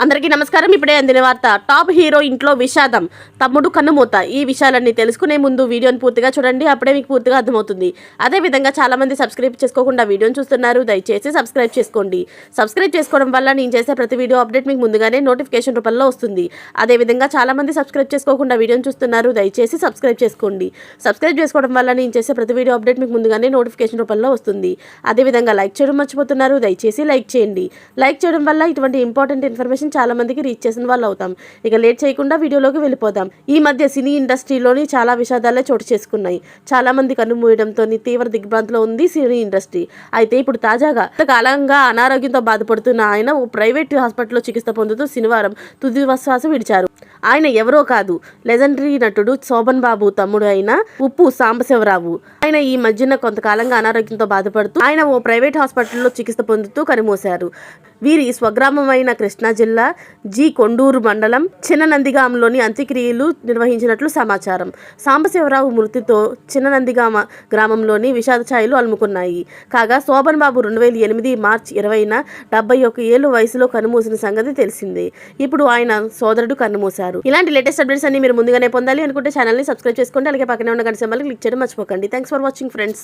అందరికీ నమస్కారం. ఇప్పుడే అందిన వార్త. టాప్ హీరో ఇంట్లో విషాదం, తమ్ముడు కన్నుమూత. ఈ విషయాలన్నీ తెలుసుకునే ముందు వీడియోని పూర్తిగా చూడండి, అప్పుడే మీకు పూర్తిగా అర్థమవుతుంది. అదేవిధంగా చాలామంది సబ్స్క్రైబ్ చేసుకోకుండా వీడియోని చూస్తున్నారు, దయచేసి సబ్స్క్రైబ్ చేసుకోండి. సబ్స్క్రైబ్ చేసుకోవడం వల్ల నేను చేసే ప్రతి వీడియో అప్డేట్ మీకు ముందుగానే నోటిఫికేషన్ రూపంలో వస్తుంది. అదేవిధంగా చాలామంది సబ్స్క్రైబ్ చేసుకోకుండా వీడియోని చూస్తున్నారు, దయచేసి సబ్స్క్రైబ్ చేసుకోండి. సబ్స్క్రైబ్ చేసుకోవడం వల్ల నేను చేసే ప్రతి వీడియో అప్డేట్ మీకు ముందుగానే నోటిఫికేషన్ రూపంలో వస్తుంది. అదేవిధంగా లైక్ చేయడం మర్చిపోతున్నారు, దయచేసి లైక్ చేయండి. లైక్ చేయడం వల్ల ఇటువంటి ఇంపార్టెంట్ ఇన్ఫర్మేషన్ చాలా మందికి రీచ్ చేసిన వాళ్ళు అవుతాం. ఇక లేట్ చేయకుండా వీడియోలోకి వెళ్ళిపోదాం. ఈ మధ్య సినీ ఇండస్ట్రీలోని చాలా విషాదాలే చోటు చేసుకున్నాయి. చాలా మంది కన్ను మూయడంతో తీవ్ర దిగ్భ్రాంతిలో ఉంది సినీ ఇండస్ట్రీ. అయితే ఇప్పుడు తాజాగా కాలంగా అనారోగ్యంతో బాధపడుతున్న ఆయన ఓ ప్రైవేట్ హాస్పిటల్లో చికిత్స పొందుతూ శనివారం తుది శ్వాస విడిచారు. ఆయన ఎవరో కాదు, లెజెండరీ నటుడు శోభన్ బాబు తమ్ముడు అయిన ఉప్పు సాంబశివరావు. ఆయన ఈ మధ్యన కొంతకాలంగా అనారోగ్యంతో బాధపడుతూ ఆయన ఓ ప్రైవేట్ హాస్పిటల్లో చికిత్స పొందుతూ కన్నుమూశారు. వీరి స్వగ్రామమైన కృష్ణా జిల్లా జి కొండూరు మండలం చిన్ననందిగాంలోని అంత్యక్రియలు నిర్వహించినట్లు సమాచారం. సాంబశివరావు మృతితో చిన్ననందిగామ గ్రామంలోని విషాద ఛాయలు అలుముకున్నాయి. కాగా శోభన్ బాబు 2008 మార్చి 20న 71 ఏళ్ల వయసులో కన్నుమూసిన సంగతి తెలిసిందే. ఇప్పుడు ఆయన సోదరుడు కన్నుమూశారు. ఇలాంటి లేటెస్ట్ అప్డేట్స్ అన్ని మీరు ముందుగానే పొందాలి అనుకుంటే ఛానల్ని సబ్స్క్రైబ్ చేసుకోండి. అలాగే పక్కనే ఉన్న గంట సింబల్ క్లిక్ చేయడం మర్చిపోకండి. Thanks for watching friends.